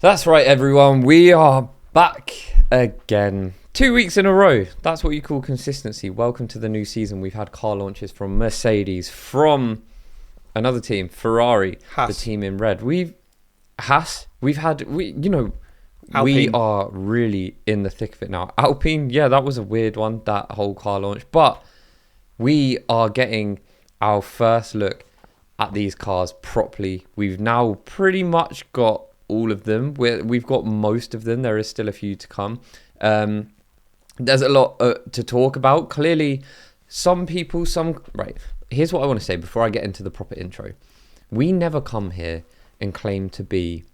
That's right, everyone. We are back again. 2 weeks in a row. That's what you call consistency. Welcome to the new season. We've had car launches from Mercedes, from another team, Ferrari, the team in red. We are really in the thick of it now. Alpine, yeah, that was a weird one, that whole car launch. But we are getting our first look at these cars properly. We've now pretty much got all of them. We've got most of them. There is still a few to come. There's a lot to talk about. Clearly, right. Here's what I want to say before I get into the proper intro. We never come here and claim to be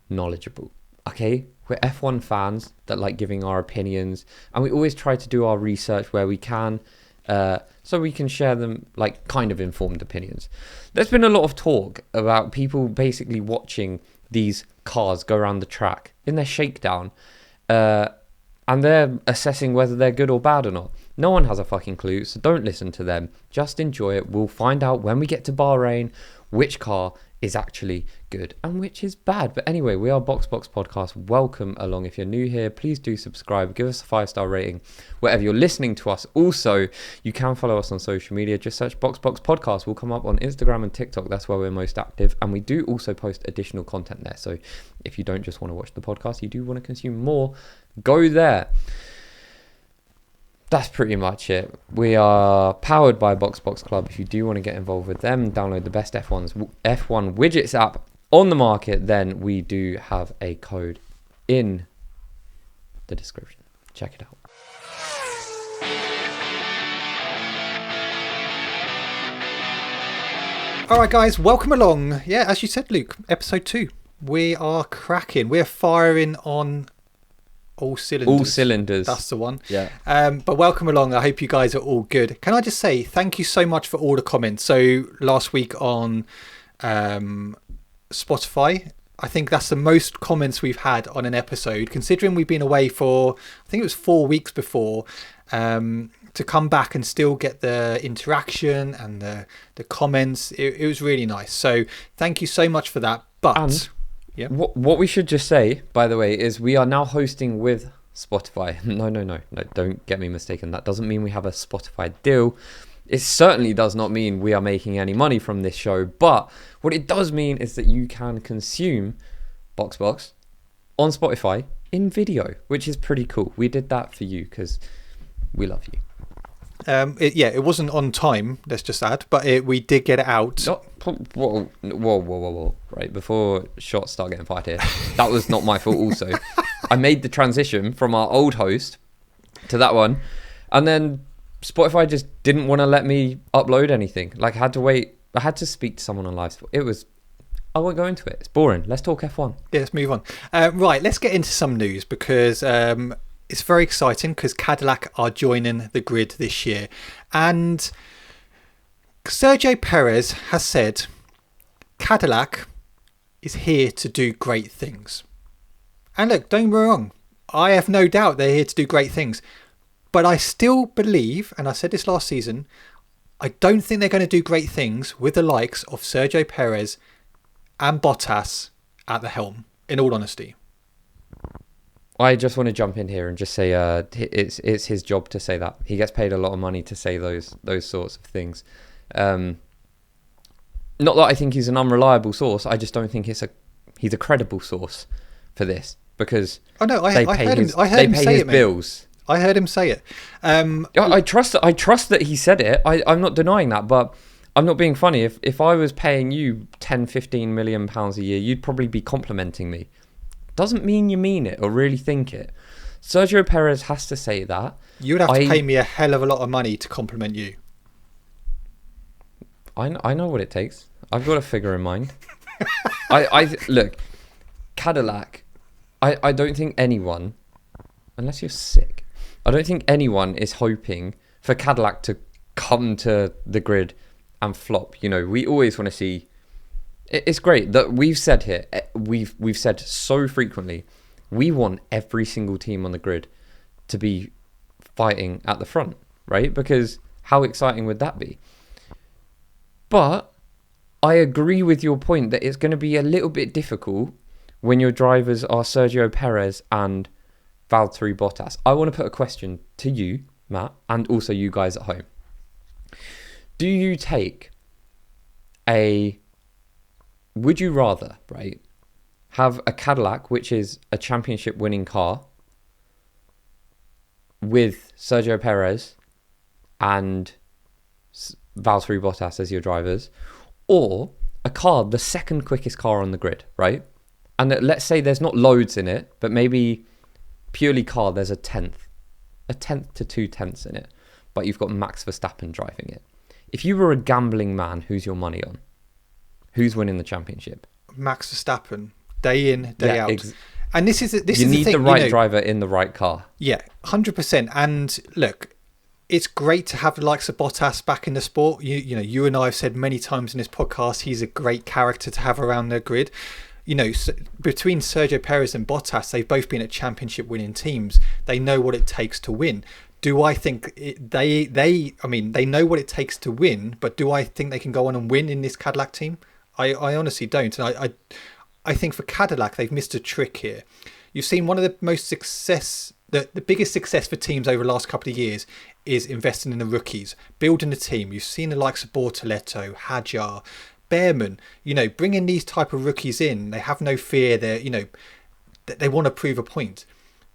knowledgeable. Okay? We're F1 fans that like giving our opinions, and we always try to do our research where we can, so we can share them like kind of informed opinions. There's been a lot of talk about people basically watching these cars go around the track in their shakedown, and they're assessing whether they're good or bad or not. No one has a fucking clue, so don't listen to them. Just enjoy it. We'll find out when we get to Bahrain which car is actually good and which is bad. But anyway, we are Box Podcast. Welcome along. If you're new here, please do subscribe. Give us a 5-star rating wherever you're listening to us. Also, you can follow us on social media. Just search Box Podcast. We'll come up on Instagram and TikTok. That's where we're most active. And we do also post additional content there. So if you don't just want to watch the podcast, you do want to consume more, go there. That's pretty much it. We are powered by Box Club. If you do want to get involved with them, download the best F1 widgets app on the market. Then we do have a code in the description. Check it out. All right, guys, welcome along. Yeah, as you said, Luke, episode 2. We are cracking. We're firing on all cylinders. That's the one. Yeah. But welcome along. I hope you guys are all good. Can I just say thank you so much for all the comments. So last week on Spotify, I think that's the most comments we've had on an episode, considering we've been away for, I think it was 4 weeks before, to come back and still get the interaction and the comments. It was really nice. So thank you so much for that. But yeah. What we should just say, by the way, is we are now hosting with Spotify. No, don't get me mistaken. That doesn't mean we have a Spotify deal. It certainly does not mean we are making any money from this show. But what it does mean is that you can consume Box on Spotify in video, which is pretty cool. We did that for you because we love you. It wasn't on time, let's just add, but we did get it out. Whoa. Right, before shots start getting fired here, that was not my fault also. I made the transition from our old host to that one, and then Spotify just didn't want to let me upload anything. Like, I had to wait. I had to speak to someone on live. I won't go into it. It's boring. Let's talk F1. Yeah, let's move on. Right, let's get into some news because it's very exciting because Cadillac are joining the grid this year. And Sergio Perez has said Cadillac is here to do great things. And look, don't get me wrong. I have no doubt they're here to do great things. But I still believe, and I said this last season, I don't think they're going to do great things with the likes of Sergio Perez and Bottas at the helm, in all honesty. I just want to jump in here and just say it's his job to say that. He gets paid a lot of money to say those sorts of things. Not that I think he's an unreliable source. I just don't think he's a credible source for this because I heard him say it, bills. I heard him say it. I trust that he said it. I'm not denying that, but I'm not being funny. If I was paying you 10-15 million pounds a year, you'd probably be complimenting me. Doesn't mean you mean it or really think it. Sergio Perez has to say that. You would have to pay me a hell of a lot of money to compliment you. I know what it takes. I've got a figure in mind. I look, Cadillac, I don't think anyone, unless you're sick, I don't think anyone is hoping for Cadillac to come to the grid and flop. You know, we always want to see. It's great that we've said here, we've said so frequently, we want every single team on the grid to be fighting at the front, right? Because how exciting would that be? But I agree with your point that it's going to be a little bit difficult when your drivers are Sergio Perez and Valtteri Bottas. I want to put a question to you, Matt, and also you guys at home. Do you take would you rather, right, have a Cadillac, which is a championship winning car, with Sergio Perez and Valtteri Bottas as your drivers, or a car, the second quickest car on the grid, right? And let's say there's not loads in it, but maybe purely car, there's a tenth to 2/10 in it, but you've got Max Verstappen driving it. If you were a gambling man, who's your money on? Who's winning the championship? Max Verstappen, day in, day out. And this is the thing. You need the right driver in the right car. Yeah, 100%. And look, it's great to have the likes of Bottas back in the sport. You and I have said many times in this podcast, he's a great character to have around the grid. Between Sergio Perez and Bottas, they've both been at championship winning teams. They know what it takes to win. Do I think they know what it takes to win, but do I think they can go on and win in this Cadillac team? I honestly don't. And I think for Cadillac, they've missed a trick here. You've seen one of the most the biggest success for teams over the last couple of years is investing in the rookies, building a team. You've seen the likes of Bortoleto, Hadjar, Behrman, bringing these type of rookies in. They have no fear. They want to prove a point.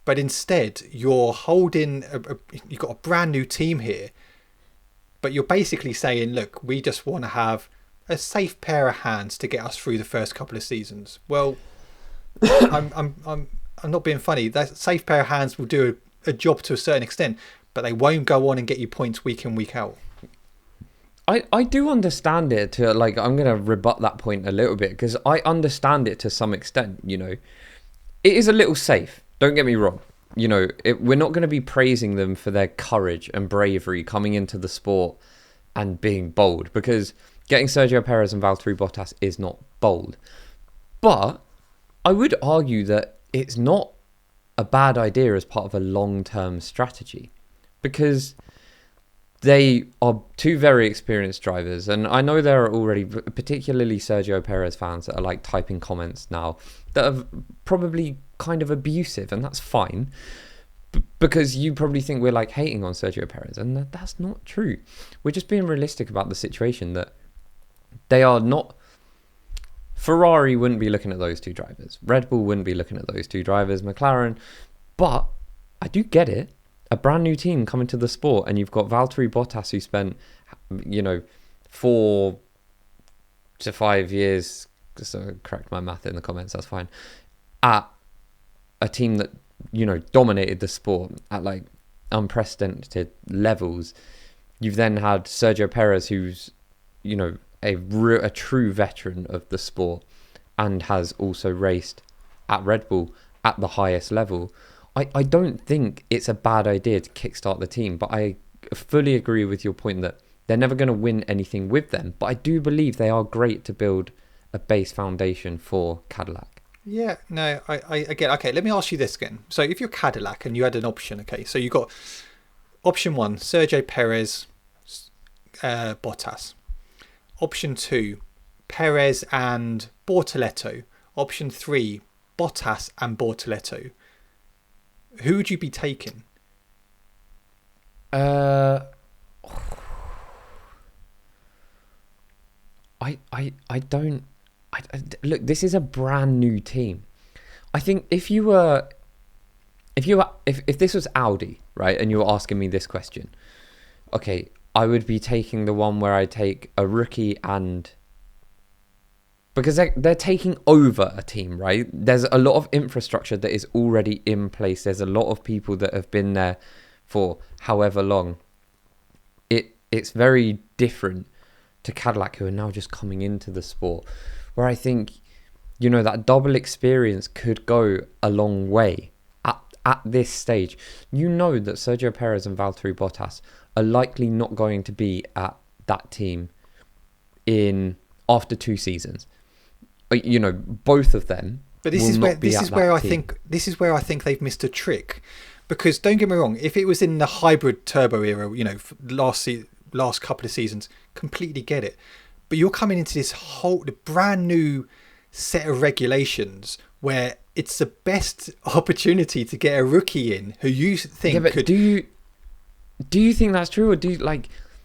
But instead, you're holding, you've got a brand new team here, but you're basically saying, look, we just want to have a safe pair of hands to get us through the first couple of seasons. Well, I'm not being funny. That safe pair of hands will do a job to a certain extent, but they won't go on and get you points week in, week out. I do understand it to, I'm going to rebut that point a little bit, because I understand it to some extent, It is a little safe. Don't get me wrong. We're not going to be praising them for their courage and bravery coming into the sport and being bold, because getting Sergio Perez and Valtteri Bottas is not bold. But I would argue that it's not a bad idea as part of a long-term strategy, because they are two very experienced drivers. And I know there are already, particularly Sergio Perez fans, that are typing comments now that are probably kind of abusive, and that's fine, because you probably think we're hating on Sergio Perez, and that's not true. We're just being realistic about the situation, that they are not. Ferrari wouldn't be looking at those two drivers. Red Bull wouldn't be looking at those two drivers. McLaren. But I do get it. A brand new team coming to the sport, and you've got Valtteri Bottas, who spent 4 to 5 years, so correct my math in the comments, that's fine, at a team that dominated the sport at unprecedented levels. You've then had Sergio Perez, who's a true veteran of the sport and has also raced at Red Bull at the highest level. I don't think it's a bad idea to kickstart the team, but I fully agree with your point that they're never going to win anything with them. But I do believe they are great to build a base foundation for Cadillac. Yeah, no, I get. Okay, let me ask you this again. So if you're Cadillac and you had an option, okay, so you got option 1, Sergio Perez, Bottas. Option 2, Perez and Bortoleto. Option 3, Bottas and Bortoleto. Who would you be taking? I don't. Look, this is a brand new team. I think if this was Audi, right, and you were asking me this question, okay, I would be taking the one where I take a rookie, and because they're taking over a team, right? There's a lot of infrastructure that is already in place. There's a lot of people that have been there for however long. It's very different to Cadillac, who are now just coming into the sport, where I think, that double experience could go a long way at this stage. That Sergio Perez and Valtteri Bottas are likely not going to be at that team after 2 seasons. Both of them. But this is where I think they've missed a trick, because don't get me wrong, if it was in the hybrid turbo era, last couple of seasons, completely get it. But you're coming into the brand new set of regulations where it's the best opportunity to get a rookie in who you think but could. Do you think that's true, or do you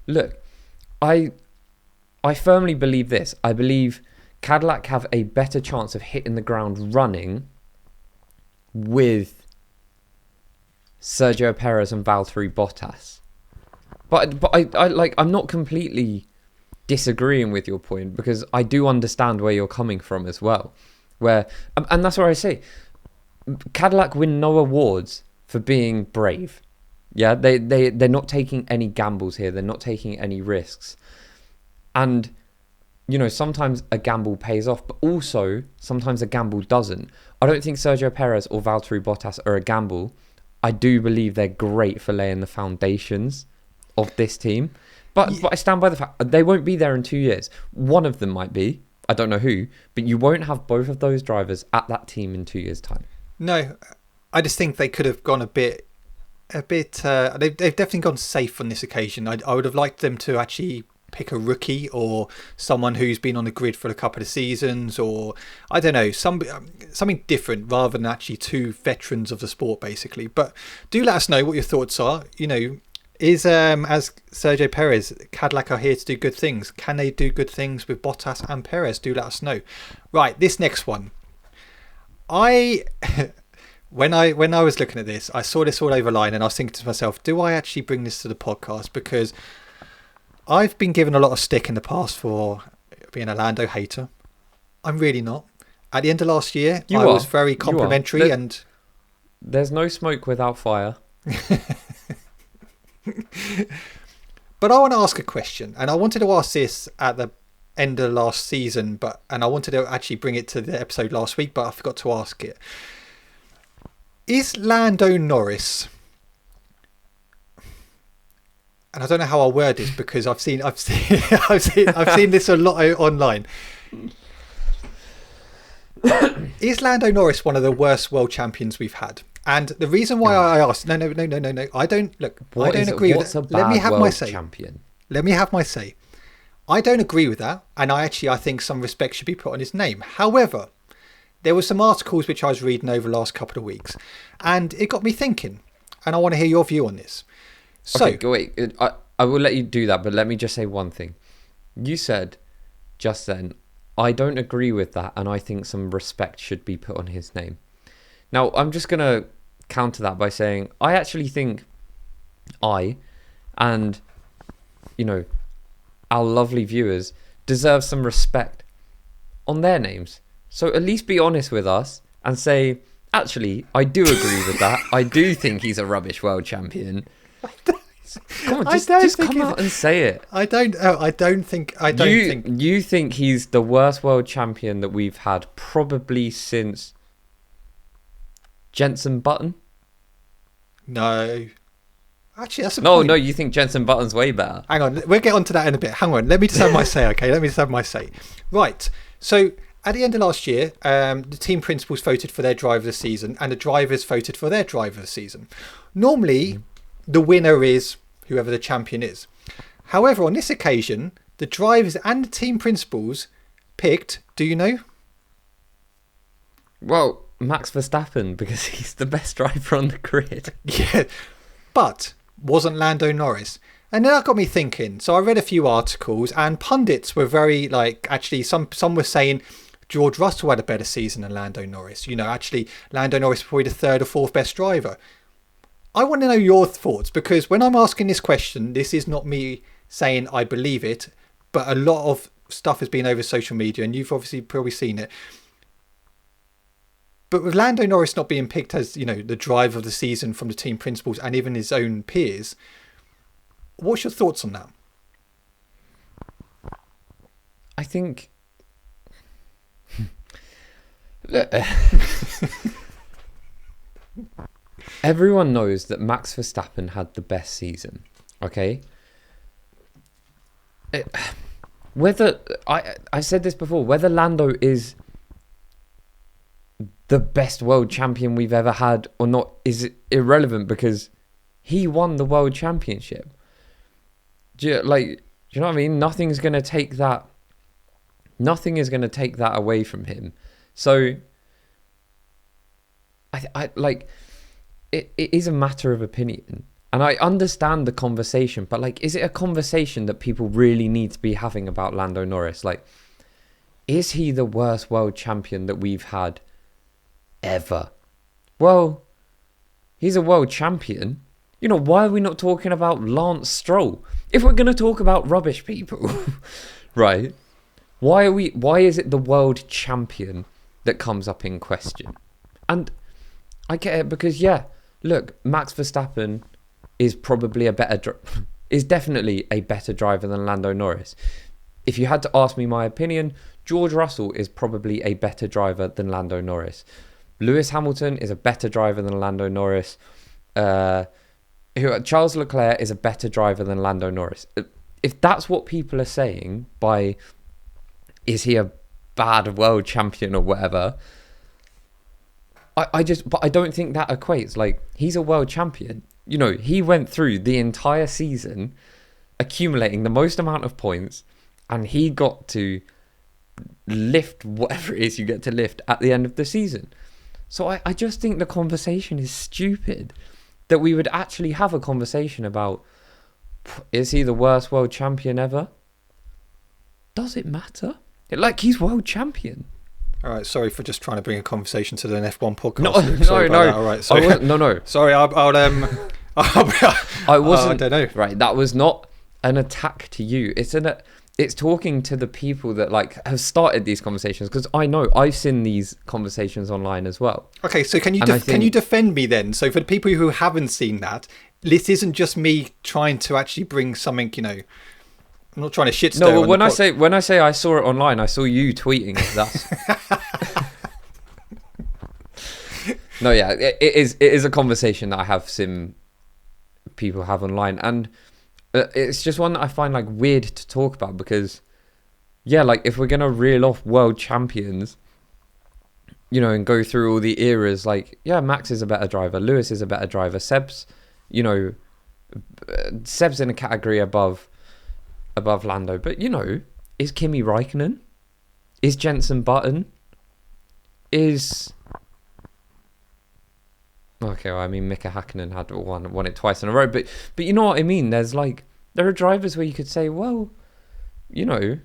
look? I firmly believe this. I believe Cadillac have a better chance of hitting the ground running with Sergio Perez and Valtteri Bottas. But I'm not completely disagreeing with your point, because I do understand where you're coming from as well. And that's where I say Cadillac win no awards for being brave. Yeah, they're not taking any gambles here. They're not taking any risks. And, sometimes a gamble pays off, but also sometimes a gamble doesn't. I don't think Sergio Perez or Valtteri Bottas are a gamble. I do believe they're great for laying the foundations of this team. But I stand by the fact they won't be there in 2 years. One of them might be. I don't know who. But you won't have both of those drivers at that team in 2 years' time. No, I just think they could have gone a bit. They've definitely gone safe on this occasion. I would have liked them to actually pick a rookie or someone who's been on the grid for a couple of seasons, or I don't know, something different rather than actually two veterans of the sport, basically. But do let us know what your thoughts are. Is as Sergio Perez, Cadillac are here to do good things. Can they do good things with Bottas and Perez? Do let us know. Right, this next one. When I was looking at this, I saw this all over line and I was thinking to myself, do I actually bring this to the podcast? Because I've been given a lot of stick in the past for being a Lando hater. I'm really not. At the end of last year, I was very complimentary. And there's no smoke without fire. But I want to ask a question, and I wanted to ask this at the end of last season, and I wanted to actually bring it to the episode last week, but I forgot to ask it. Is Lando Norris, and I don't know how I'll word this because I've seen this a lot online. Is Lando Norris one of the worst world champions we've had? And the reason why I asked, no, I don't agree with that. Let me have my say. Champion? Let me have my say. I don't agree with that, and I think some respect should be put on his name. However, there were some articles which I was reading over the last couple of weeks, and it got me thinking, and I want to hear your view on this. So, okay, wait, I will let you do that, but let me just say one thing. You said just then, I don't agree with that, and I think some respect should be put on his name. Now, I'm just going to counter that by saying, I actually think and, our lovely viewers deserve some respect on their names. So at least be honest with us and say, actually, I do agree with that. I do think he's a rubbish world champion. Come on, just come out and say it. I don't think. You think he's the worst world champion that we've had probably since Jenson Button? No. Actually, that's a point. No, you think Jenson Button's way better. Hang on, we'll get onto that in a bit. Hang on, let me just have my say, okay? Let me just have my say. Right, so at the end of last year, the team principals voted for their driver of the season and the drivers voted for their driver of the season. Normally, the winner is whoever the champion is. However, on this occasion, the drivers and the team principals picked, do you know? Well, Max Verstappen, because he's the best driver on the grid. Yeah, but wasn't Lando Norris. And then that got me thinking. So I read a few articles and pundits were very actually some were saying George Russell had a better season than Lando Norris. Actually Lando Norris was probably the third or fourth best driver. I want to know your thoughts, because when I'm asking this question, this is not me saying I believe it, but a lot of stuff has been over social media and you've obviously probably seen it. But with Lando Norris not being picked as, the driver of the season from the team principals and even his own peers, what's your thoughts on that? I think... Everyone knows that Max Verstappen had the best season, okay? I said this before, whether Lando is the best world champion we've ever had or not is irrelevant, because he won the world championship. Do you know what I mean? Nothing is going to take that away from him. So I like it is a matter of opinion. And I understand the conversation, but like, is it a conversation that people really need to be having about Lando Norris? Like, is he the worst world champion that we've had ever? Well, he's a world champion. You know, why are we not talking about Lance Stroll? If we're going to talk about rubbish people, right? Why is it the world champion that comes up in question? And I get it because, yeah, look, Max Verstappen is probably is definitely a better driver than Lando Norris. If you had to ask me my opinion, George Russell is probably a better driver than Lando Norris. Lewis Hamilton is a better driver than Lando Norris. Charles Leclerc is a better driver than Lando Norris. If that's what people are saying by, is he a bad world champion or whatever, but I don't think that equates. Like, he's a world champion. You know, he went through the entire season accumulating the most amount of points, and he got to lift whatever it is you get to lift at the end of the season. So I just think the conversation is stupid, that we would actually have a conversation about, is he the worst world champion ever? Does it matter? Like, he's world champion. All right, sorry for just trying to bring a conversation to the F1 podcast. No. All right, sorry. No. Sorry, I wasn't. I don't know. Right, that was not an attack to you. It's talking to the people that like have started these conversations, because I know I've seen these conversations online as well. Okay, so can you defend me then? So for the people who haven't seen that, this isn't just me trying to actually bring something. You know, I'm not trying to shit stir. No, well, when I say I saw it online, I saw you tweeting it. That's no, yeah, it is a conversation that I have seen people have online, and it's just one that I find like weird to talk about, because yeah, like if we're gonna reel off world champions, you know, and go through all the eras, like yeah, Max is a better driver, Lewis is a better driver, Seb's in a category above Lando, but you know, is Kimi Räikkönen, is Jenson Button, is okay, well, I mean, Mika Hakkinen had won it twice in a row, but you know what I mean? There are drivers where you could say, well, you know,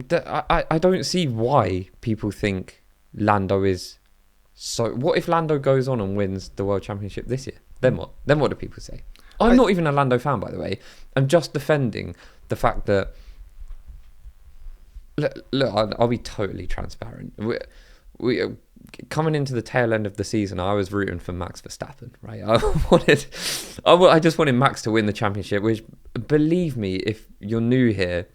I don't see why people think Lando is so. What if Lando goes on and wins the World Championship this year? Then what? Then what do people say? I'm not even a Lando fan, by the way. I'm just defending the fact that. Look, I'll be totally transparent. We coming into the tail end of the season, I was rooting for Max Verstappen, right? I just wanted Max to win the championship, which, believe me, if you're new here,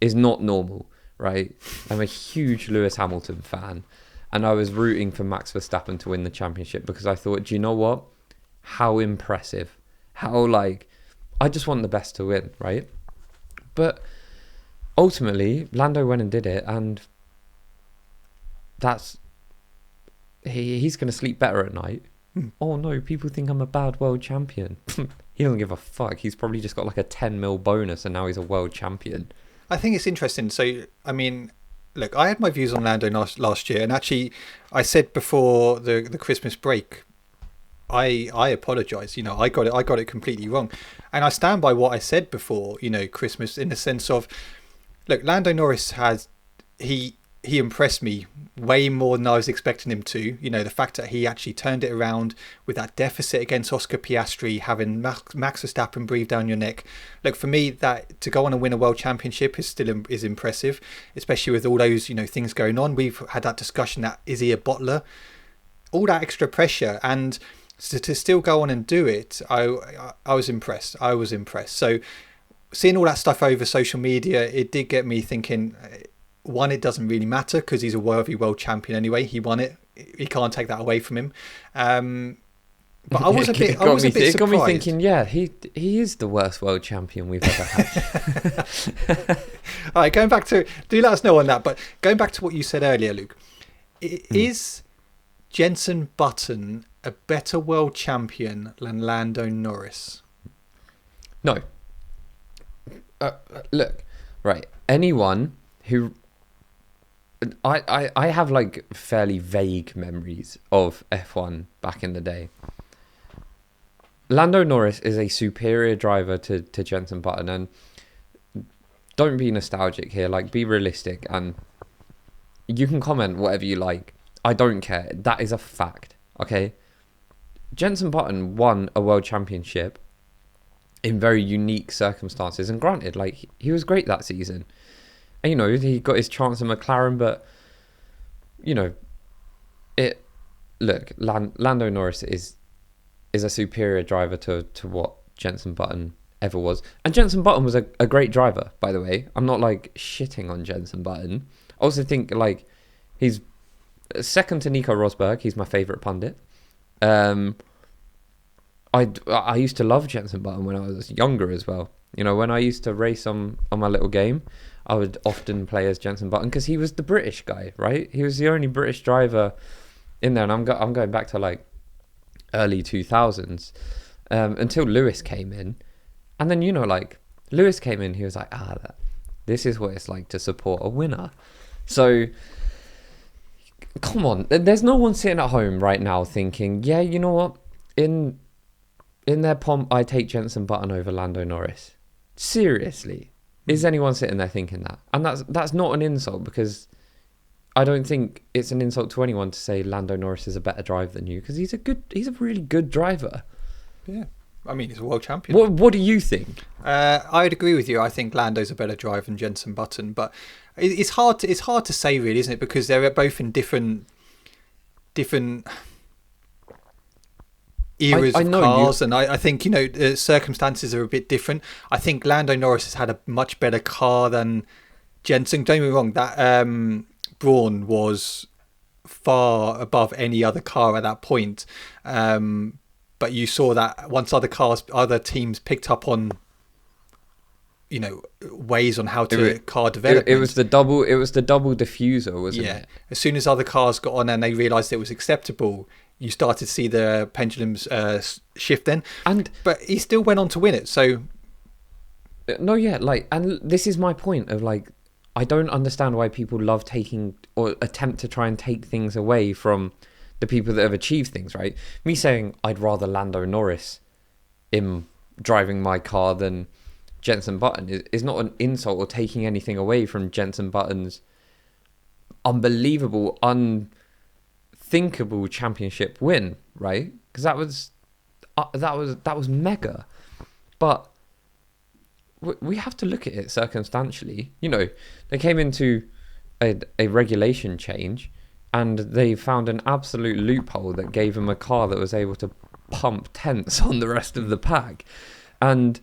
is not normal, right? I'm a huge Lewis Hamilton fan, and I was rooting for Max Verstappen to win the championship because I thought, do you know what? How impressive. How, like, I just want the best to win, right? But ultimately, Lando went and did it, and that's... He's going to sleep better at night. Oh no, people think I'm a bad world champion. He doesn't give a fuck. He's probably just got like a 10 mil bonus and now he's a world champion. I think it's interesting. So, I mean, look, I had my views on Lando last year, and actually I said before the Christmas break, I apologise. You know, I got it completely wrong. And I stand by what I said before, you know, Christmas, in the sense of, look, Lando Norris he impressed me way more than I was expecting him to. You know, the fact that he actually turned it around with that deficit against Oscar Piastri, having Max Verstappen breathe down your neck. Look, for me, that to go on and win a world championship is impressive, especially with all those, you know, things going on. We've had that discussion that is he a bottler? All that extra pressure, and to still go on and do it, I was impressed. I was impressed. So seeing all that stuff over social media, it did get me thinking. One, it doesn't really matter because he's a worthy world champion anyway. He won it. He can't take that away from him. But I was a bit surprised. It got me thinking, yeah, he is the worst world champion we've ever had. All right, going back to, do let us know on that. But going back to what you said earlier, Luke, is Jenson Button a better world champion than Lando Norris? No. Look, right. Anyone who I have like fairly vague memories of F1 back in the day. Lando Norris is a superior driver to Jenson Button, and don't be nostalgic here. Like, be realistic, and you can comment whatever you like. I don't care. That is a fact. Okay. Jenson Button won a world championship in very unique circumstances, and granted, like, he was great that season. And, you know, he got his chance in McLaren, but, you know, Lando Norris is a superior driver to what Jenson Button ever was. And Jenson Button was a great driver, by the way. I'm not, like, shitting on Jenson Button. I also think, like, he's second to Nico Rosberg. He's my favourite pundit. I used to love Jenson Button when I was younger as well. You know, when I used to race on my little game, I would often play as Jenson Button because he was the British guy, right? He was the only British driver in there, and I'm going back to like early 2000s until Lewis came in, and then, you know, like, Lewis came in, he was like, this is what it's like to support a winner. So come on, there's no one sitting at home right now thinking, yeah, you know what, in their pomp, I take Jenson Button over Lando Norris. Seriously, is anyone sitting there thinking that? And that's not an insult, because I don't think it's an insult to anyone to say Lando Norris is a better driver than you, because he's a really good driver. Yeah, I mean, he's a world champion. What do you think? I'd agree with you. I think Lando's a better driver than Jenson Button, but it's hard to say, really, isn't it? Because they're both in different eras of cars, and I think, you know, the circumstances are a bit different. I think Lando Norris has had a much better car than Jenson. Don't get me wrong, that Brawn was far above any other car at that point, but you saw that once other teams picked up on, you know, ways on how to car development. It was the double diffuser, wasn't it? As soon as other cars got on and they realised it was acceptable, you started to see the pendulums shift then. But he still went on to win it. So no, yeah, like, and this is my point of, like, I don't understand why people love taking or attempt to try and take things away from the people that have achieved things, right? Me saying I'd rather Lando Norris in driving my car than Jenson Button is not an insult or taking anything away from Jenson Button's unbelievable, unthinkable championship win, right? Because that was mega. But we have to look at it circumstantially. You know, they came into a regulation change, and they found an absolute loophole that gave them a car that was able to pump tenths on the rest of the pack. And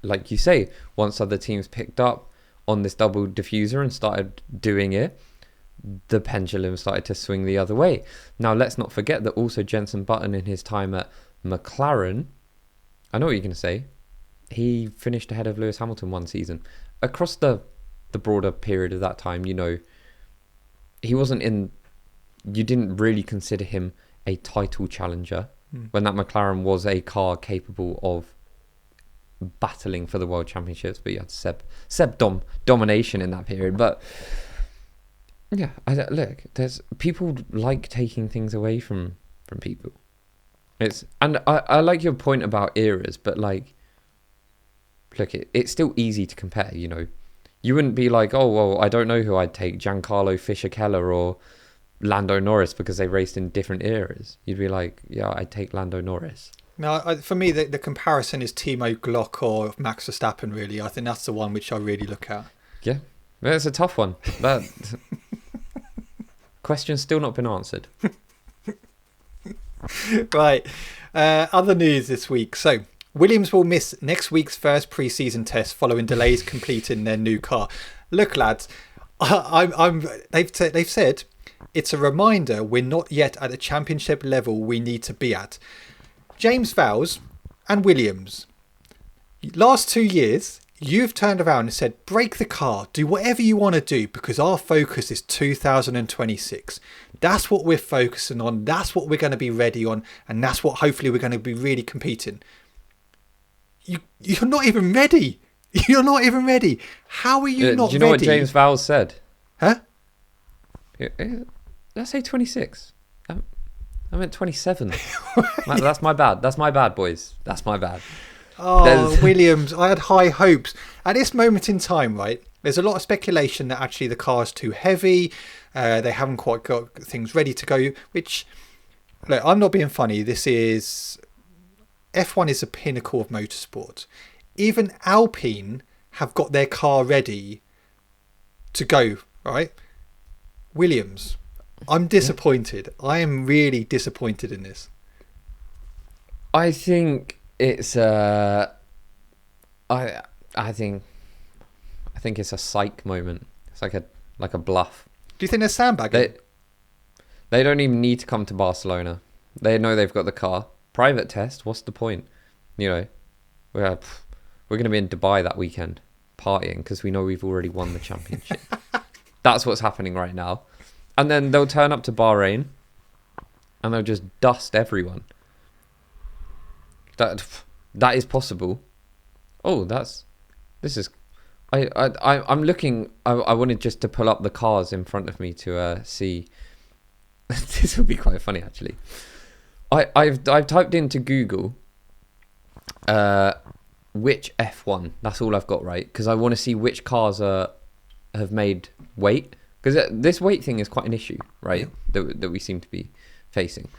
like you say, once other teams picked up on this double diffuser and started doing it, the pendulum started to swing the other way. Now, let's not forget that also Jenson Button, in his time at McLaren, I know what you're going to say, he finished ahead of Lewis Hamilton one season. Across the broader period of that time, you know, he wasn't in... You didn't really consider him a title challenger when that McLaren was a car capable of battling for the world championships, but you had Seb domination in that period. But yeah, there's people like taking things away from people. And I like your point about eras, but like, look, it's still easy to compare. You know, you wouldn't be like, oh well, I don't know who I'd take, Giancarlo Fischer-Keller or Lando Norris, because they raced in different eras. You'd be like, yeah, I'd take Lando Norris. No, for me, the comparison is Timo Glock or Max Verstappen, really. I think that's the one which I really look at. Yeah, it's a tough one. That question's still not been answered. Right. Other news this week. So, Williams will miss next week's first pre-season test following delays completing their new car. Look, lads, they've said it's a reminder we're not yet at the championship level we need to be at. James Vowles and Williams, last 2 years, you've turned around and said, break the car, do whatever you want to do, because our focus is 2026. That's what we're focusing on. That's what we're going to be ready on. And that's what hopefully we're going to be really competing. You're not even ready. You're not even ready. How are you not ready? Do you know what James Vowles said? Huh? Let's say 26. I meant 27. That's my bad. That's my bad, boys. That's my bad. Oh, Williams, I had high hopes. At this moment in time, right, there's a lot of speculation that actually the car's too heavy. They haven't quite got things ready to go, which, look, I'm not being funny. F1 is the pinnacle of motorsport. Even Alpine have got their car ready to go, right? Williams, I'm disappointed. I am really disappointed in this. I think it's I think it's a psych moment. It's like a bluff. Do you think they're sandbagging? They don't even need to come to Barcelona. They know they've got the car. Private test. What's the point? You know, we're going to be in Dubai that weekend partying because we know we've already won the championship. That's what's happening right now. And then they'll turn up to Bahrain and they'll just dust everyone. That is possible. Oh, I'm looking. I wanted just to pull up the cars in front of me to see. This would be quite funny, actually. I've typed into Google which F1. That's all I've got, right? Because I want to see which cars have made weight. Because this weight thing is quite an issue, right? Yeah. That we seem to be facing.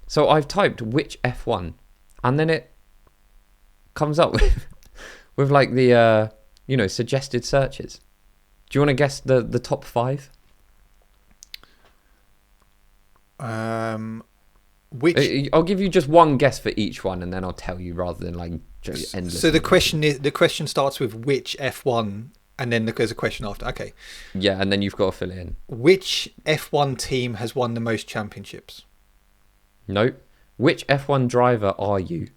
So I've typed which F1, and then it comes up with like the suggested searches. Do you want to guess the top 5? Which I'll give you just one guess for each one, and then I'll tell you rather than like endless. So the question starts with which F1, and then there's a question after. Okay. Yeah, and then you've got to fill it in. Which F1 team has won the most championships? Nope. Which F1 driver are you?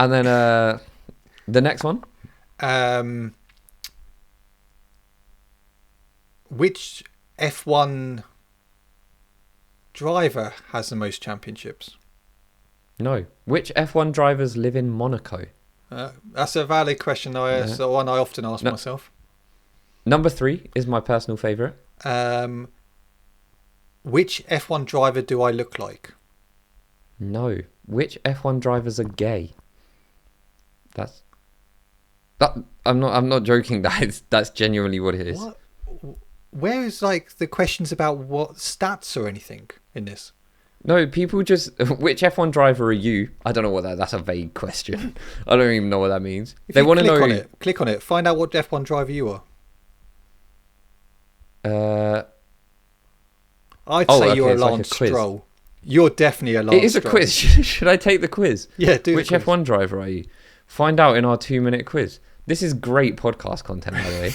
And then the next one. Which F1 driver has the most championships? No. Which F1 drivers live in Monaco? That's a valid question. It's the one I often ask myself. Number 3 is my personal favourite. Which F1 driver do I look like? No. Which F1 drivers are gay? I'm not joking. That's genuinely what it is. What? Where is like the questions about what stats or anything in this? No, people just which F1 driver are you? I don't know what that's a vague question. I don't even know what that means. They want to know. Click on it. Find out what F1 driver you are. I'd say you're a Lance Stroll. You're definitely a Lance Stroll. It is a quiz. Should I take the quiz? Yeah, do Which F1 driver are you? Find out in our 2-minute quiz. This is great podcast content, by the way.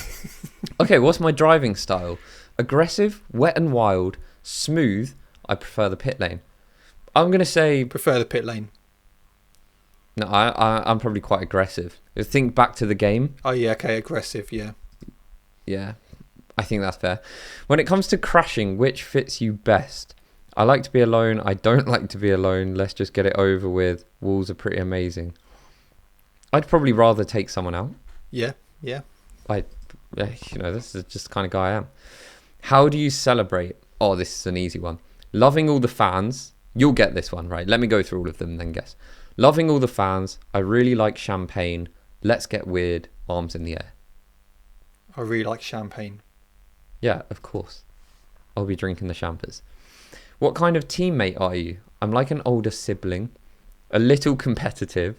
Okay, what's my driving style? Aggressive, wet and wild, smooth. I prefer the pit lane. I'm going to say... Prefer the pit lane. No, I'm probably quite aggressive. Think back to the game. Oh, yeah, okay, aggressive, yeah. Yeah, I think that's fair. When it comes to crashing, which fits you best? I like to be alone. I don't like to be alone. Let's just get it over with. Walls are pretty amazing. I'd probably rather take someone out. Yeah. This is just the kind of guy I am. How do you celebrate? Oh, this is an easy one. Loving all the fans. You'll get this one, right? Let me go through all of them and then guess. Loving all the fans. I really like champagne. Let's get weird. Arms in the air. I really like champagne. Yeah, of course. I'll be drinking the champers. What kind of teammate are you? I'm like an older sibling. A little competitive.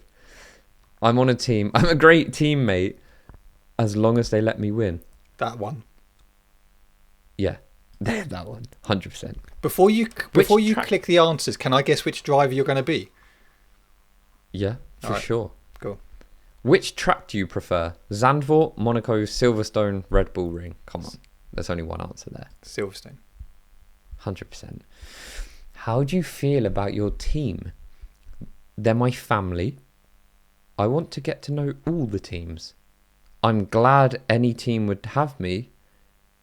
I'm on a team. I'm a great teammate as long as they let me win. That one. Yeah, that one. 100%. Before you click the answers, can I guess which driver you're going to be? Yeah, for sure. Cool. Which track do you prefer? Zandvoort, Monaco, Silverstone, Red Bull Ring. Come on. There's only one answer there. Silverstone. 100%. How do you feel about your team? They're my family. I want to get to know all the teams. I'm glad any team would have me.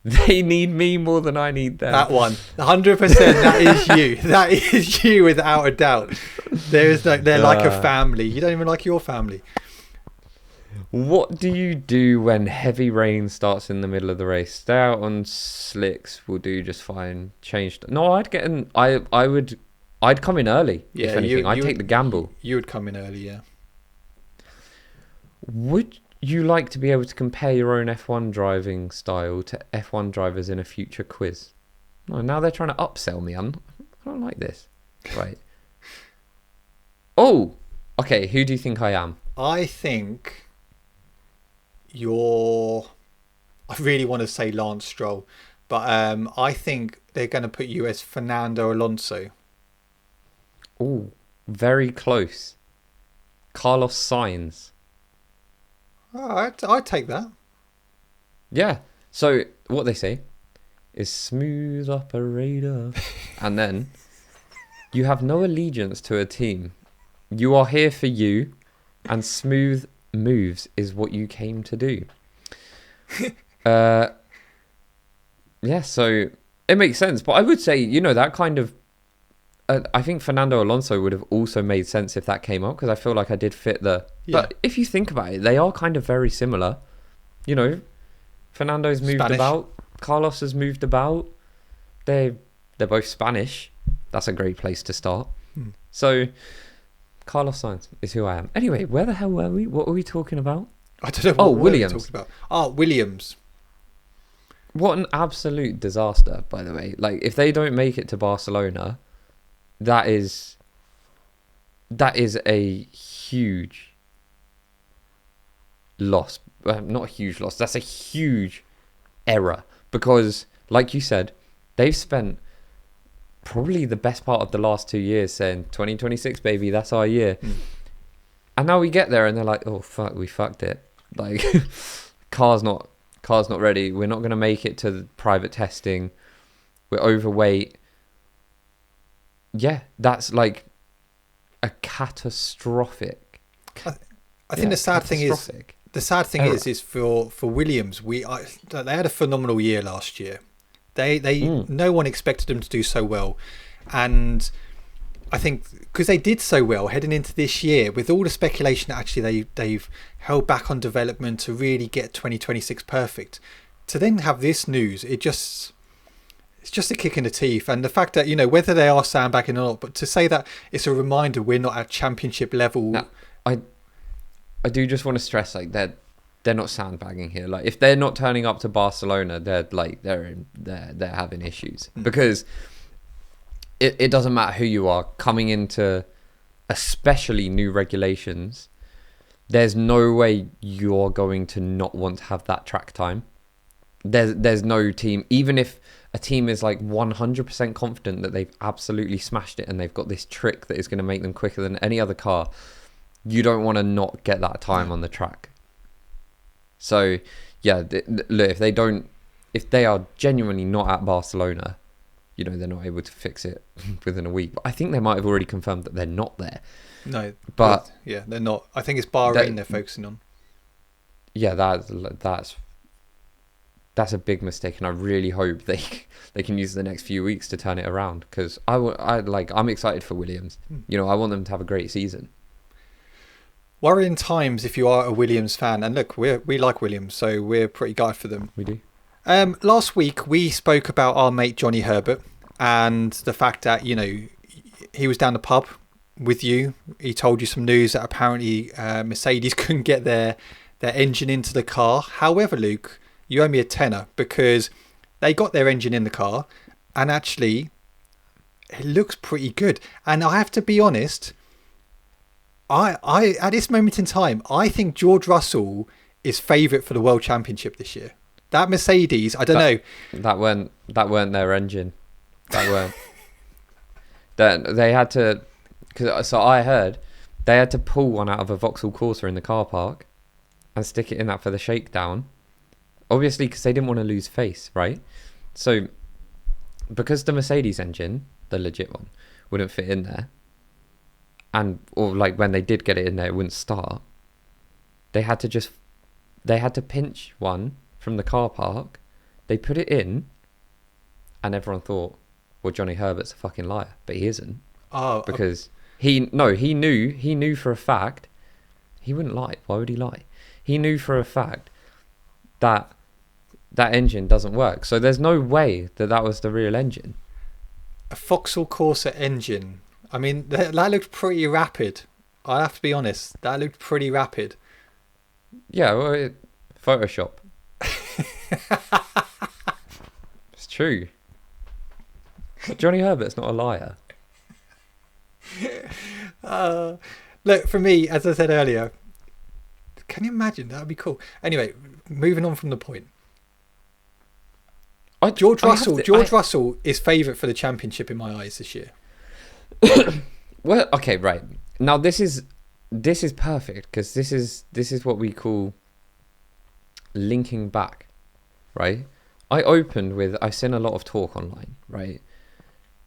They need me more than I need them. That one. 100%. That is you. That is you without a doubt. They're like a family. You don't even like your family. What do you do when heavy rain starts in the middle of the race? Stay out on slicks will do just fine. No, I'd get in. I'd come in early. Yeah, if anything, I'd take the gamble. You would come in early, yeah. Would you like to be able to compare your own F1 driving style to F1 drivers in a future quiz? No, now they're trying to upsell me. I don't like this. Right. Oh, okay. Who do you think I am? I think I really want to say Lance Stroll, but I think they're going to put you as Fernando Alonso. Oh, very close. Carlos Sainz. Oh, I'd take that. Yeah. So what they say is smooth operator. And then you have no allegiance to a team. You are here for you, and smooth moves is what you came to do. Yeah, so it makes sense. But I would say, that kind of... I think Fernando Alonso would have also made sense if that came up, because I feel like I did fit the... Yeah. But if you think about it, they are kind of very similar. Fernando's moved about. Carlos has moved about. They're both Spanish. That's a great place to start. So... Carlos Sainz is who I am. Anyway, where the hell were we? What were we talking about? I don't know. Williams. Williams. What an absolute disaster, by the way. Like, if they don't make it to Barcelona, that is a huge loss. Not a huge loss. That's a huge error. Because, like you said, they've spent probably the best part of the last 2 years saying 2026 baby, that's our year. And now we get there and they're like, oh fuck, we fucked it. Like car's not ready. We're not going to make it to the private testing. We're overweight. Yeah, that's like a catastrophic. I think the sad thing is for Williams, they had a phenomenal year last year. No one expected them to do so well, and I think because they did so well heading into this year, with all the speculation that actually they've held back on development to really get 2026 perfect, to then have this news, it's just a kick in the teeth. And the fact that whether they are sandbagging or not, but to say that it's a reminder we're not at championship level. Now, I do just want to stress, like, they're not sandbagging here. Like, if they're not turning up to Barcelona, they're having issues, because it doesn't matter who you are coming into, especially new regulations. There's no way you're going to not want to have that track time. There's no team, even if a team is like 100% confident that they've absolutely smashed it and they've got this trick that is going to make them quicker than any other car, you don't want to not get that time on the track. So, yeah, look, if they are genuinely not at Barcelona, they're not able to fix it within a week. But I think they might have already confirmed that they're not there. No, but yeah, they're not. I think it's Bahrain they're focusing on. Yeah, that's a big mistake, and I really hope they can use the next few weeks to turn it around, because I'm excited for Williams. I want them to have a great season. Worrying times if you are a Williams fan, and look, we like Williams, so we're pretty gutted for them. We do. Last week we spoke about our mate Johnny Herbert and the fact that he was down the pub with you. He told you some news that apparently Mercedes couldn't get their engine into the car. However, Luke, you owe me a tenner, because they got their engine in the car, and actually it looks pretty good. And I have to be honest, I at this moment in time, I think George Russell is favourite for the World Championship this year. That Mercedes, I don't know. That weren't their engine. That weren't. They had to, so I heard they had to pull one out of a Vauxhall Corsa in the car park and stick it in that for the shakedown. Obviously, because they didn't want to lose face, right? So, because the Mercedes engine, the legit one, wouldn't fit in there, or like when they did get it in there, it wouldn't start. They had to pinch one from the car park. They put it in, and everyone thought, well, Johnny Herbert's a fucking liar, but he isn't. Oh, because he knew for a fact he wouldn't lie. Why would he lie? he knew for a fact that that engine doesn't work. So there's no way that that was the real engine. A Vauxhall Corsa engine. I mean, that looked pretty rapid. I have to be honest. That looked pretty rapid. Yeah, well, Photoshop. It's true. Johnny Herbert's not a liar. Look, for me, as I said earlier, can you imagine? That would be cool. Anyway, moving on from the point. George Russell is favourite for the championship in my eyes this year. Well, okay, right. Now this is perfect, because this is what we call linking back, right? I opened with, I've seen a lot of talk online, right?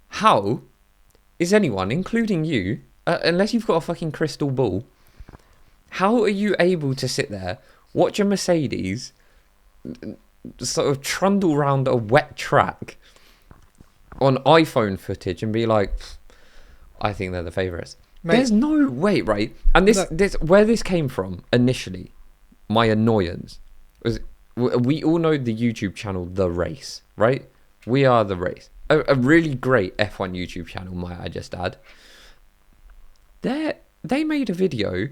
How is anyone, including you, unless you've got a fucking crystal ball, how are you able to sit there, watch a Mercedes sort of trundle around a wet track on iPhone footage and be like, I think they're the favourites? There's no way, right? And this where this came from initially, my annoyance was, we all know the YouTube channel The Race, right? We Are The Race, a really great F1 YouTube channel, might I just add. They made a video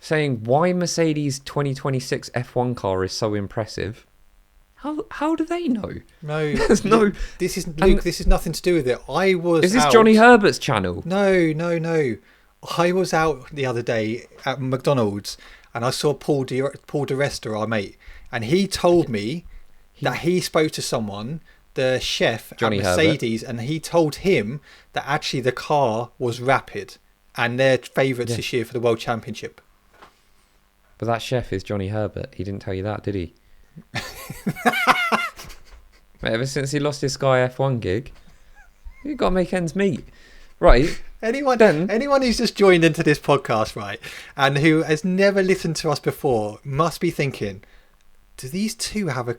saying why Mercedes 2026 F1 car is so impressive. How do they know? No, there's no. This is Luke. This is nothing to do with it. Is this Johnny Herbert's channel? No. I was out the other day at McDonald's and I saw Paul de Resta, our mate, and he told me that he spoke to someone, the chef Johnny at Mercedes, Herbert. and he told him that actually the car was rapid and they're favourites this year for the World Championship. But that chef is Johnny Herbert. He didn't tell you that, did he? Ever since he lost his Sky F1 gig, you've got to make ends meet, right? Anyone who's just joined into this podcast, right, and who has never listened to us before, must be thinking, do these two have a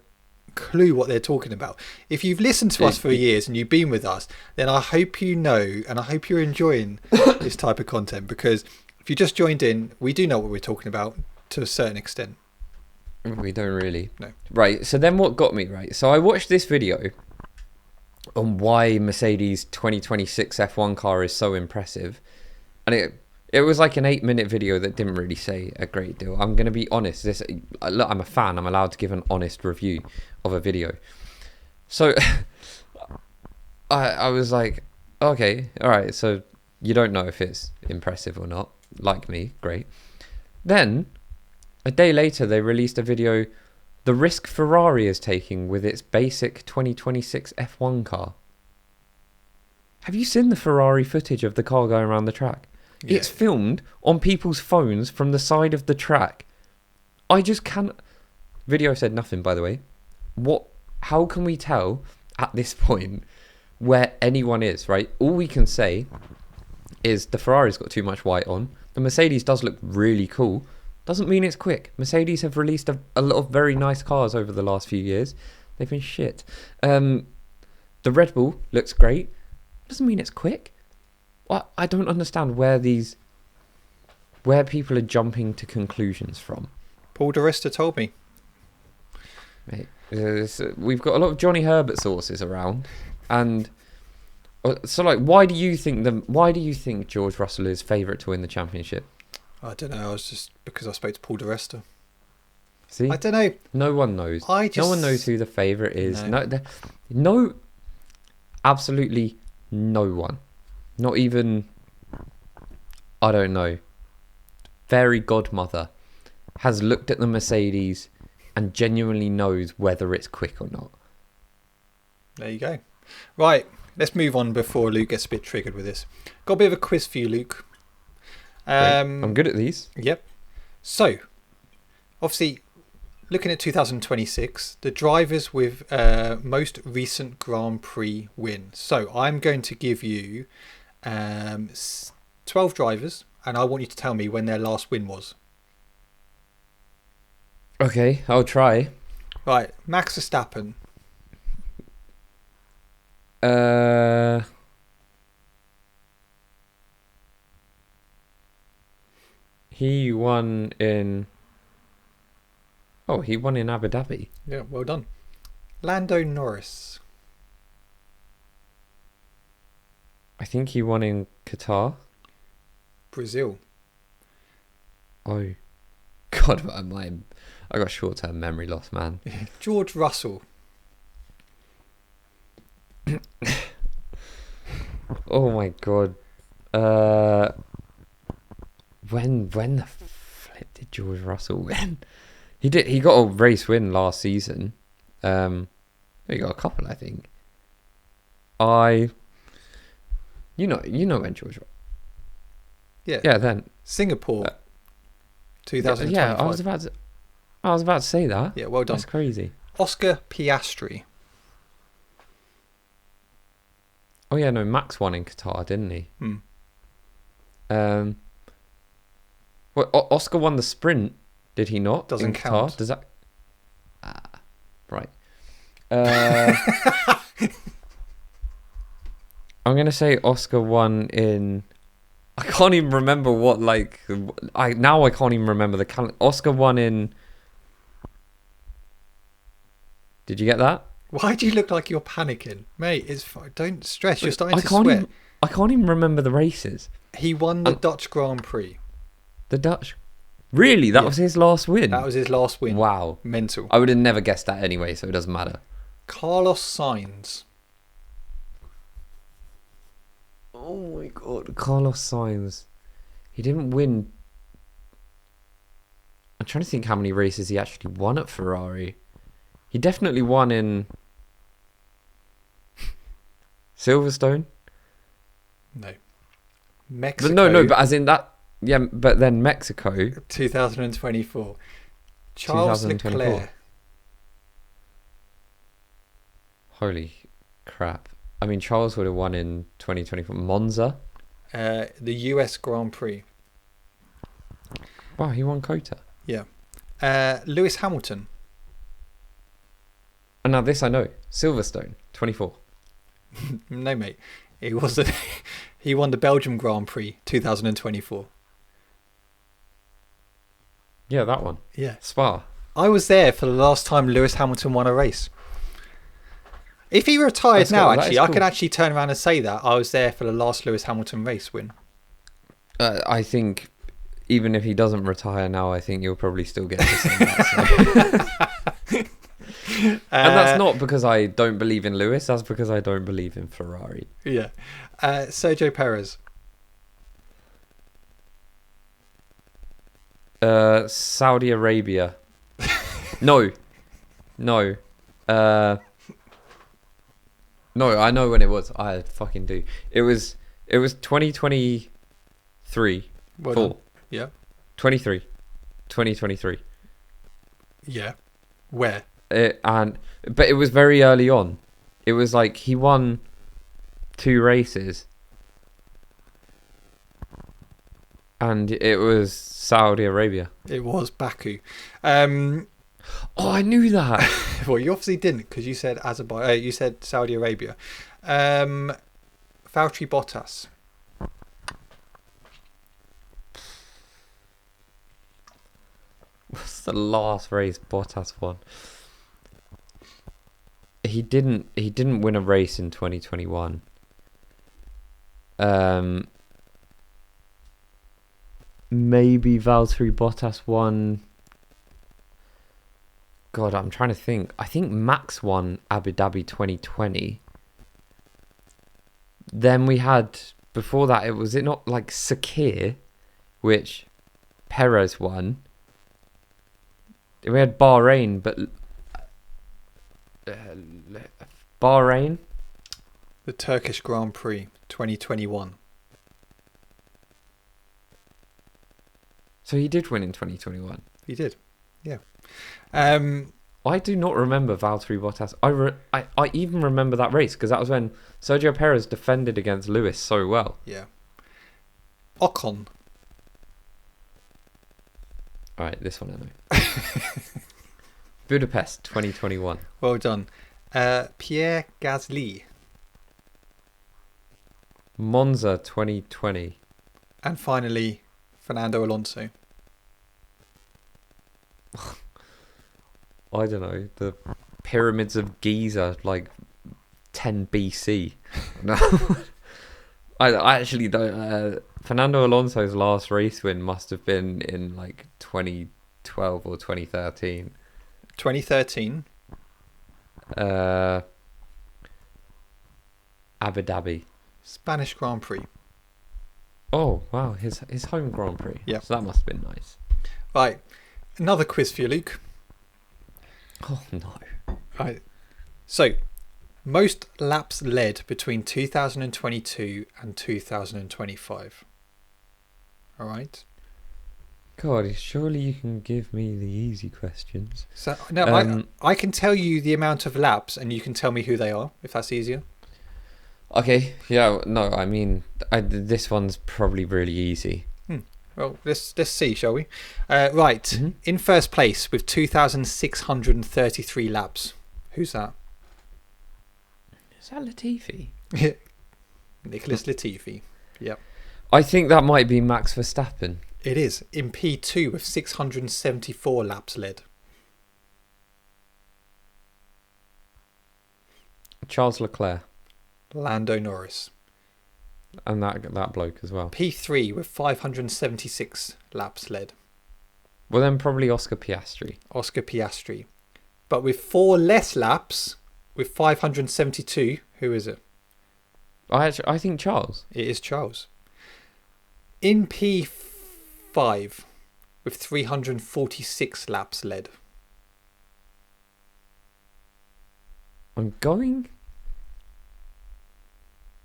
clue what they're talking about? If you've listened to us for years and you've been with us, then I hope you know, and I hope you're enjoying this type of content, because if you just joined in, we do know what we're talking about to a certain extent. We don't really. No. Right, so then what got me, right? So I watched this video on why Mercedes 2026 F1 car is so impressive. And it was like an 8-minute video that didn't really say a great deal. I'm going to be honest. Look, I'm a fan. I'm allowed to give an honest review of a video. So I was like, okay, all right. So you don't know if it's impressive or not. Like me, great. Then a day later, they released a video, the risk Ferrari is taking with its basic 2026 F1 car. Have you seen the Ferrari footage of the car going around the track? Yeah. It's filmed on people's phones from the side of the track. I just can't. Video said nothing, by the way. How can we tell at this point where anyone is, right? All we can say is the Ferrari's got too much white on. The Mercedes does look really cool. Doesn't mean it's quick. Mercedes have released a lot of very nice cars over the last few years. They've been shit. The Red Bull looks great. Doesn't mean it's quick. Well, I don't understand where people are jumping to conclusions from. Paul de Resta told me. Mate, we've got a lot of Johnny Herbert sources around, and so like, why do you think George Russell is favourite to win the championship? I don't know. I was just because I spoke to Paul de Resta. See, I don't know. No one knows. No one knows who the favourite is. No, absolutely no one. Not even, I don't know, fairy godmother has looked at the Mercedes and genuinely knows whether it's quick or not. There you go. Right, let's move on before Luke gets a bit triggered with this. Got a bit of a quiz for you, Luke. I'm good at these. Yep. So, obviously, looking at 2026, the drivers with most recent Grand Prix win. So, I'm going to give you 12 drivers, and I want you to tell me when their last win was. Okay, I'll try. Right, Max Verstappen. He won in Oh, he won in Abu Dhabi. Yeah, well done. Lando Norris. I think he won in Qatar. Brazil. Oh, God, I got short-term memory loss, man. George Russell. Oh my God. When the flip did George Russell win? He did. He got a race win last season. He got a couple, I think. You know when George. Yeah. Yeah. Then Singapore. 2025. Yeah, I was about to say that. Yeah, well done. That's crazy. Oscar Piastri. Oh yeah, no, Max won in Qatar, didn't he? Well, Oscar won the sprint, did he not? Doesn't in count. Qatar? Does that? Right. I'm gonna say Oscar won in. I can't even remember what I can't even remember the calendar. Oscar won in. Did you get that? Why do you look like you're panicking? Mate, it's fine. Don't stress. You're starting to sweat. I can't even remember the races. He won the Dutch Grand Prix. The Dutch? Really? That was his last win? That was his last win. Wow. Mental. I would have never guessed that anyway, so it doesn't matter. Carlos Sainz. Oh my God. Carlos Sainz. He didn't win. I'm trying to think how many races he actually won at Ferrari. He definitely won in Silverstone. No. Mexico. But as in that. Yeah, but then Mexico. 2024. Charles 2024. Leclerc. Holy crap. I mean, Charles would have won in 2024. Monza. The US Grand Prix. Wow, he won Kota. Yeah. Lewis Hamilton. And now this I know. Silverstone, 24. No, mate. He won the Belgium Grand Prix 2024. Yeah, that one. Yeah. Spa. I was there for the last time Lewis Hamilton won a race. If he retired now, actually, I could actually turn around and say that I was there for the last Lewis Hamilton race win. I think even if he doesn't retire now, I think you'll probably still get to say that. So. And that's not because I don't believe in Lewis. That's because I don't believe in Ferrari. Yeah. Sergio Perez. Saudi Arabia. No. No, I know when it was. I fucking do. It was 2023. Well Full. done. Yeah. 2023. Yeah. Where? But it was very early on. It was like he won 2 races. And it was Saudi Arabia. It was Baku. Oh, I knew that. Well, you obviously didn't because you said you said Saudi Arabia. Valtteri Bottas. What's the last race Bottas won? He didn't win a race in 2021. Maybe Valtteri Bottas won. God, I'm trying to think. I think Max won Abu Dhabi 2020. Then we had, before that, was it not like Sakir, which Perez won? We had Bahrain, but Bahrain? The Turkish Grand Prix 2021. So he did win in 2021. He did, yeah. I do not remember Valtteri Bottas. I even remember that race because that was when Sergio Perez defended against Lewis so well. Yeah. Ocon. All right, this one I know. Budapest 2021. Well done. Pierre Gasly. Monza 2020. And finally, Fernando Alonso. I don't know, the pyramids of Giza, like 10 BC. No, I actually don't. Fernando Alonso's last race win must have been in like 2012 or 2013. 2013. Abu Dhabi. Spanish Grand Prix. Oh wow, his home Grand Prix. Yeah. So that must have been nice. Right. Another quiz for you, Luke. Oh no. Right. So, most laps led between 2022 and 2025. All right. God, surely you can give me the easy questions. So no, I can tell you the amount of laps, and you can tell me who they are, if that's easier. Okay. Yeah. No. I mean, this one's probably really easy. Well, let's see, shall we? Right. Mm-hmm. In first place with 2,633 laps. Who's that? Is that Latifi? Nicholas Latifi. Yep. I think that might be Max Verstappen. It is in P2 with 674 laps led. Charles Leclerc. Lando Norris. And that bloke as well. P3 with 576 laps led. Well, then probably Oscar Piastri. Oscar Piastri. But with 4 less laps, with 572, who is it? I think Charles. It is Charles. In P5 with 346 laps led. I'm going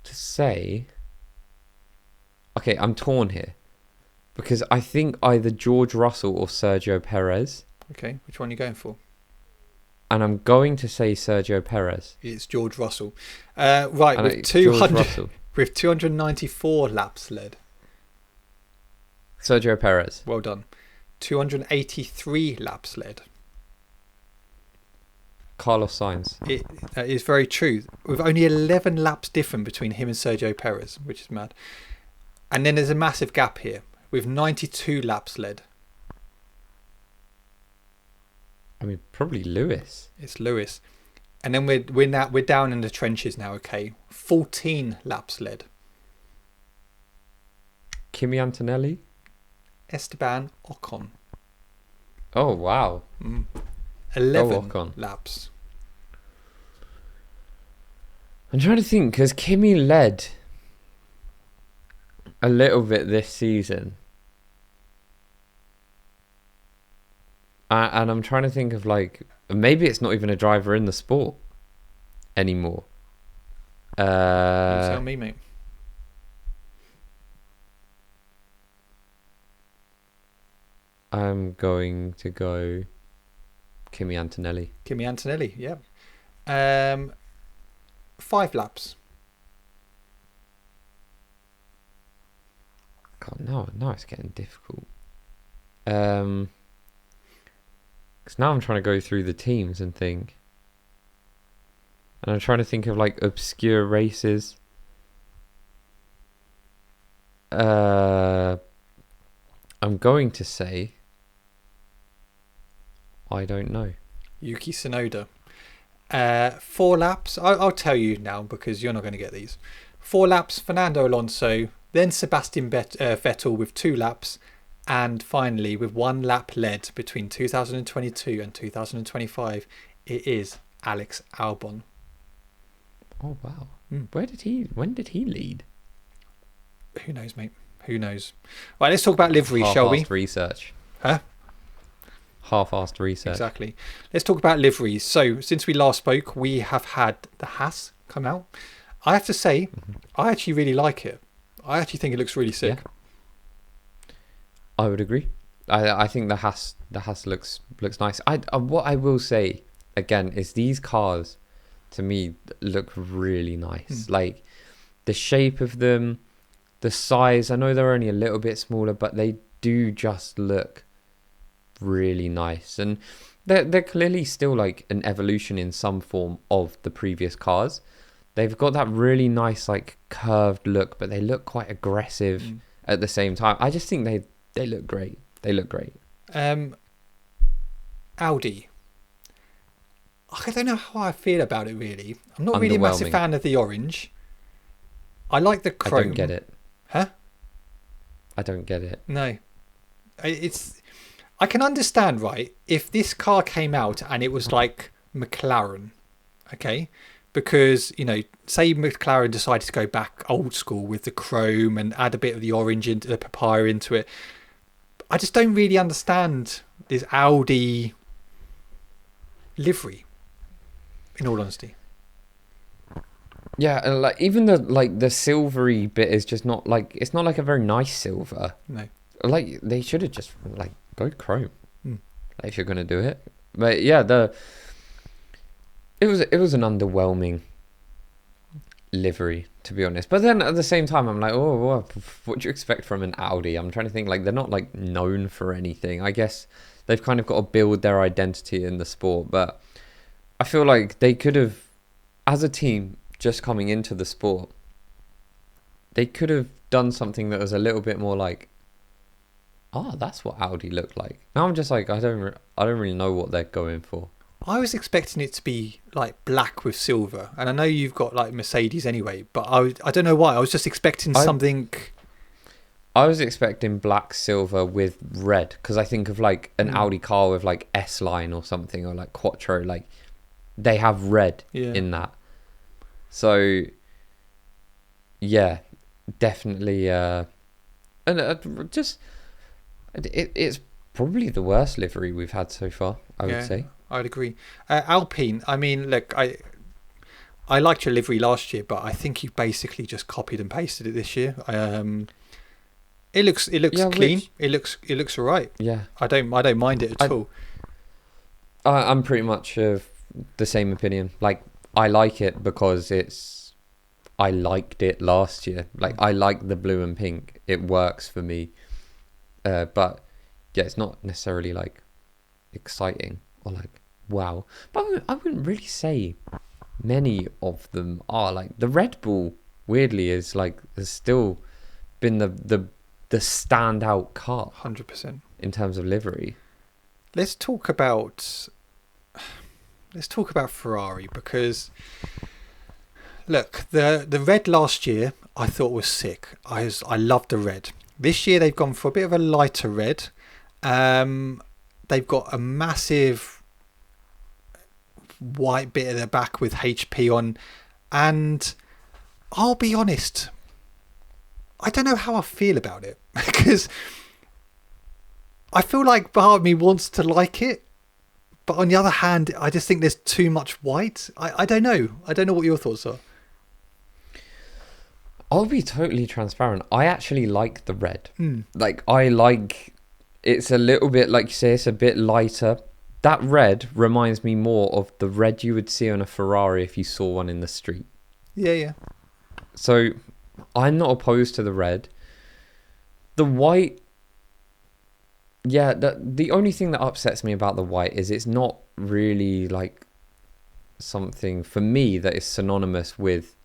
to say... Okay, I'm torn here. Because I think either George Russell or Sergio Perez. Okay, which one are you going for? And I'm going to say Sergio Perez. It's George Russell. Right, And with 200, Russell. with 294 laps led. Sergio Perez. Well done. 283 laps led. Carlos Sainz. It is very true. With only 11 laps different between him and Sergio Perez, which is mad. And then there's a massive gap here with 92 laps led. I mean, probably Lewis. It's Lewis. And then we're down in the trenches now, okay? 14 laps led. Kimi Antonelli. Esteban Ocon. Oh, wow. 11 Ocon. laps. I'm trying to think, because Kimi led a little bit this season. And I'm trying to think of, like, maybe it's not even a driver in the sport anymore. You tell me, mate. I'm going to go Kimi Antonelli. Kimi Antonelli, yeah. 5 laps. God, now it's getting difficult. Because now I'm trying to go through the teams and think. And I'm trying to think of, like, obscure races. I'm going to say... I don't know. Yuki Tsunoda. 4 laps. I'll tell you now because you're not going to get these. 4 laps, Fernando Alonso. Then Sebastian Vettel with 2 laps. And finally, with 1 lap led between 2022 and 2025, it is Alex Albon. Oh, wow. When did he lead? Who knows, mate? Who knows? Right, let's talk about livery, shall we? Half-assed research. Huh? Half-assed research. Exactly. Let's talk about liveries. So, since we last spoke, we have had the Haas come out. I have to say, I actually really like it. I actually think it looks really sick. Yeah. I would agree. I think the Haas looks nice. What I will say again is these cars to me look really nice. Like the shape of them, the size. I know they're only a little bit smaller, but they do just look really nice. And they're clearly still like an evolution in some form of the previous cars. They've got that really nice like curved look, but they look quite aggressive at the same time. I just think they look great. They look great. Audi. I don't know how I feel about it really. I'm not really a massive Underwhelming. fan of the orange. I like the I chrome. don't get it. Huh? I don't get it. No. It's. I can understand, right? If this car came out and it was like McLaren, okay, because say McLaren decided to go back old school with the chrome and add a bit of the orange into the papaya into it. I just don't really understand this Audi livery, in all honesty. Yeah, and like even the silvery bit is just not like, it's not like a very nice silver. No. Like they should have just like go chrome Mm. like, if you're gonna do it. But yeah, it was an underwhelming livery, to be honest. But then at the same time, I'm like, oh, what do you expect from an Audi? I'm trying to think, like they're not like known for anything. I guess they've kind of got to build their identity in the sport, but I feel like they could have, as a team just coming into the sport, they could have done something that was a little bit more like, oh, that's what Audi looked like. Now I'm just like, I don't really know what they're going for. I was expecting it to be like black with silver, and I know you've got like Mercedes anyway, but I don't know why. I was just expecting something. I was expecting black, silver with red, because I think of like an Audi car with like S line or something, or like Quattro, like they have red in that. So yeah, definitely. It's probably the worst livery we've had so far, I would say. I'd agree. Alpine, I mean, look, I liked your livery last year, but I think you basically just copied and pasted it this year. It looks clean. It looks all right. Yeah, I don't mind it at all. I'm pretty much of the same opinion. Like I like it because I liked it last year. Like I like the blue and pink. It works for me. But yeah, it's not necessarily like exciting or like wow. But I wouldn't really say many of them are. Like the Red Bull, weirdly, has still been the standout car. 100%. In terms of livery. Let's talk about Ferrari, because look, the red last year I thought was sick. I loved the red. This year they've gone for a bit of a lighter red. They've got a massive white bit at the back with HP on, and I'll be honest, I don't know how I feel about it, because I feel like part of me wants to like it, but on the other hand, I just think there's too much white. I don't know. I don't know what your thoughts are. I'll be totally transparent. I actually like the red. Like I like, it's a little bit, like you say, it's a bit lighter. That red reminds me more of the red you would see on a Ferrari if you saw one in the street. Yeah. So I'm not opposed to the red. The white, yeah, the only thing that upsets me about the white is it's not really like something for me that is synonymous with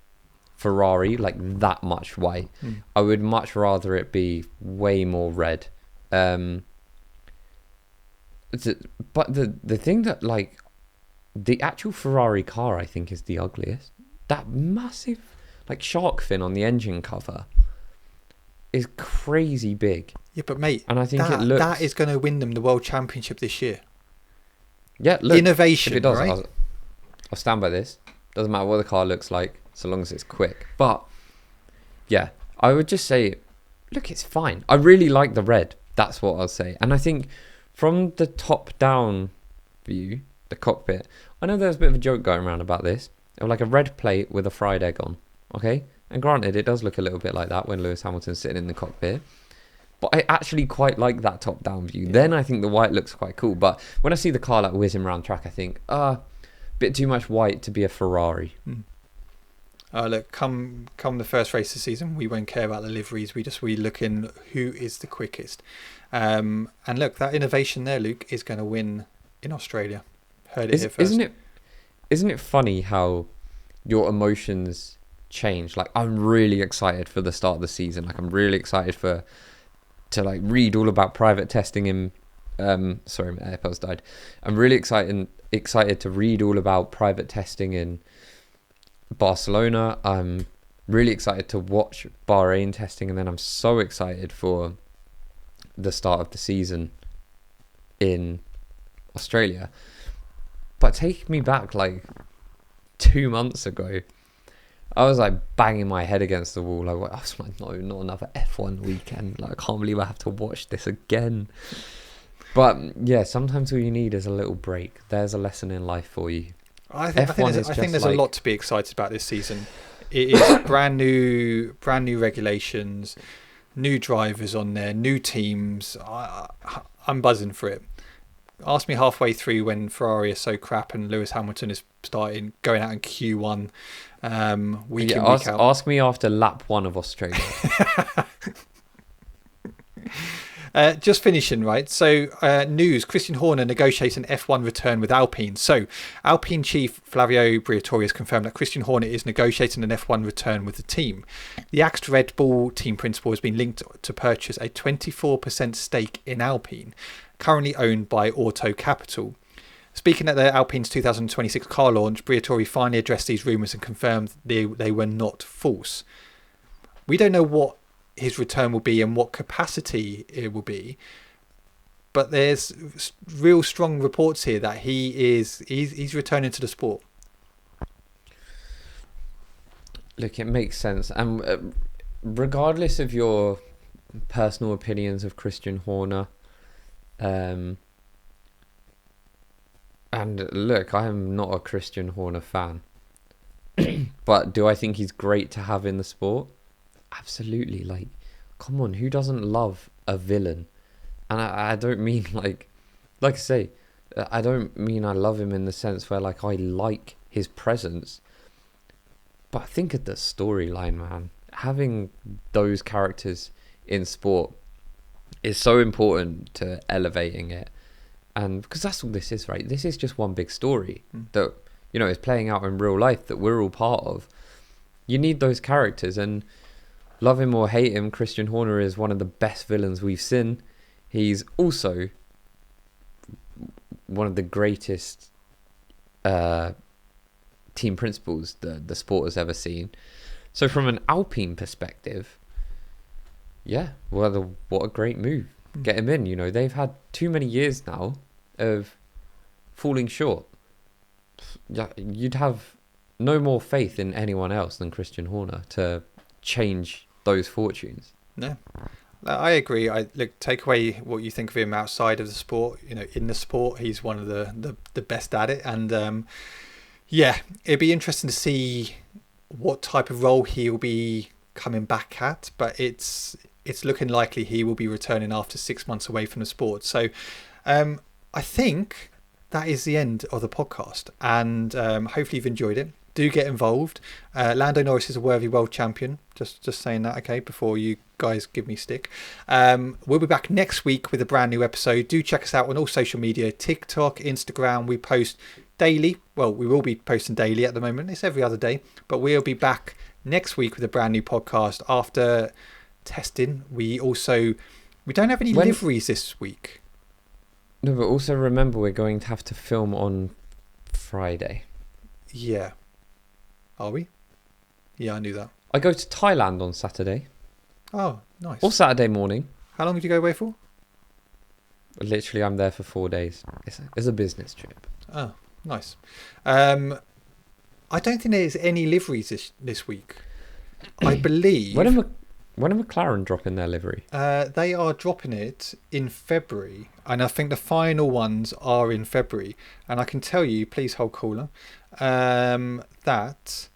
Ferrari, like that much white. I would much rather it be way more red. But the thing that, like, the actual Ferrari car I think is the ugliest. That massive like shark fin on the engine cover is crazy big. Yeah, but mate, and I think that is going to win them the World Championship this year. Yeah, look, innovation. If it does, right? I'll stand by this. Doesn't matter what the car looks like, so long as it's quick. But yeah, I would just say, look, it's fine. I really like the red. That's what I'll say. And I think from the top-down view, the cockpit, I know there's a bit of a joke going around about this. Of like a red plate with a fried egg on. Okay? And granted, it does look a little bit like that when Lewis Hamilton's sitting in the cockpit. But I actually quite like that top-down view. Yeah. Then I think the white looks quite cool. But when I see the car like whizzing around track, I think, bit too much white to be a Ferrari. Look, come the first race of the season, we won't care about the liveries. We look in who is the quickest. And look, that innovation there, Luke, is going to win in Australia. Heard it here first. Isn't it funny how your emotions change? Like, I'm really excited for the start of the season. Like, I'm really excited to like read all about private testing in sorry, my AirPods died. I'm really excited excited to read all about private testing in Barcelona. I'm really excited to watch Bahrain testing, and then I'm so excited for the start of the season in Australia. But take me back like 2 months ago, I was like banging my head against the wall. Like, I was like, no, not another F1 weekend. Like, I can't believe I have to watch this again. But yeah, sometimes all you need is a little break. There's a lesson in life for you. I think there's a lot to be excited about this season. It is brand new regulations, new drivers on there, new teams. I'm buzzing for it. Ask me halfway through when Ferrari is so crap and Lewis Hamilton is going out in Q1 week in, week out. Ask me after lap 1 of Australia. Just finishing, right? So, news, Christian Horner negotiates an F1 return with Alpine. So, Alpine chief Flavio Briatore has confirmed that Christian Horner is negotiating an F1 return with the team. The axed Red Bull team principal has been linked to purchase a 24% stake in Alpine, currently owned by Auto Capital. Speaking at the Alpine's 2026 car launch, Briatore finally addressed these rumours and confirmed they were not false. We don't know what his return will be and what capacity it will be, but there's real strong reports here that he's returning to the sport. Look, it makes sense, and regardless of your personal opinions of Christian Horner, and look, I am not a Christian Horner fan, but do I think he's great to have in the sport? Absolutely. Like, come on, who doesn't love a villain? And I don't mean like I say, I don't mean I love him in the sense where like I like his presence, but I think of the storyline, man. Having those characters in sport is so important to elevating it, and because that's all this is, right? This is just one big story that, you know, is playing out in real life that we're all part of. You need those characters, and love him or hate him, Christian Horner is one of the best villains we've seen. He's also one of the greatest team principals the sport has ever seen. So from an Alpine perspective, yeah, well, what a great move. Get him in. You know, they've had too many years now of falling short. You'd have no more faith in anyone else than Christian Horner to change those fortunes. No, I agree. Take away what you think of him outside of the sport. You know, in the sport, he's one of the best at it, and yeah, it'd be interesting to see what type of role he will be coming back at. But it's looking likely he will be returning after 6 months away from the sport. So, I think that is the end of the podcast, and hopefully you've enjoyed it. Do get involved. Lando Norris is a worthy world champion. Just saying that, okay, before you guys give me stick. We'll be back next week with a brand new episode. Do check us out on all social media, TikTok, Instagram. We post daily. Well, we will be posting daily at the moment. It's every other day. But we'll be back next week with a brand new podcast after testing. We don't have any liveries this week. No, but also remember we're going to have to film on Friday. Yeah. Are we? Yeah, I knew that. I go to Thailand on Saturday. Oh, nice. Or Saturday morning. How long did you go away for? Literally, I'm there for 4 days. It's a business trip. Oh, nice. I don't think there's any liveries this week. I believe... When are McLaren dropping their livery? They are dropping it in February. And I think the final ones are in February. And I can tell you, please hold cooler, that...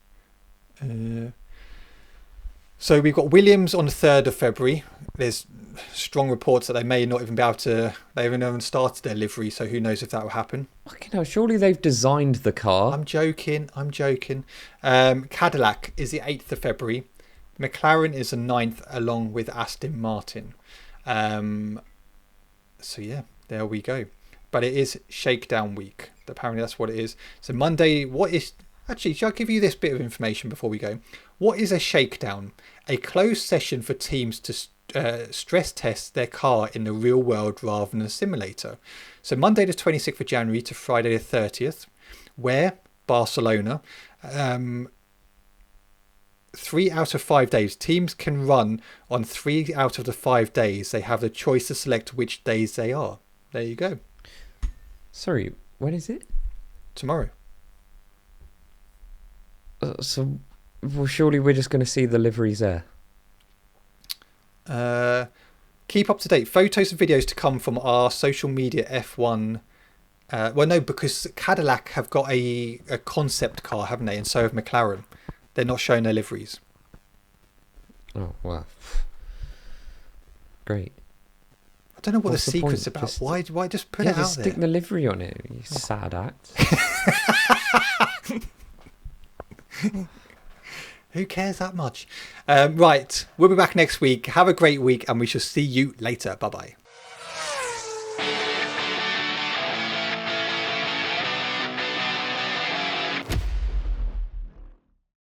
So we've got Williams on the 3rd of February. There's strong reports that they may not even be able to... They haven't even started their livery, so who knows if that will happen. Fucking hell, surely they've designed the car. I'm joking. Cadillac is the 8th of February. McLaren is the 9th, along with Aston Martin. So yeah, there we go. But it is shakedown week. Apparently that's what it is. So Monday, what is... Actually, shall I give you this bit of information before we go? What is a shakedown? A closed session for teams to stress test their car in the real world rather than a simulator. So Monday the 26th of January to Friday the 30th, where Barcelona, 3 out of 5 days. Teams can run on 3 out of the 5 days. They have the choice to select which days they are. There you go. Sorry, when is it? Tomorrow. So, well, surely we're just going to see the liveries there. Keep up to date. Photos and videos to come from our social media F1. Well, no, because Cadillac have got a concept car, haven't they? And so have McLaren. They're not showing their liveries. Oh, wow. Great. I don't know what What's the secret's point? about. Why just put it out just there? stick the livery on it, you sad act. Who cares that much? Right. We'll be back next week. Have a great week and we shall see you later. Bye-bye.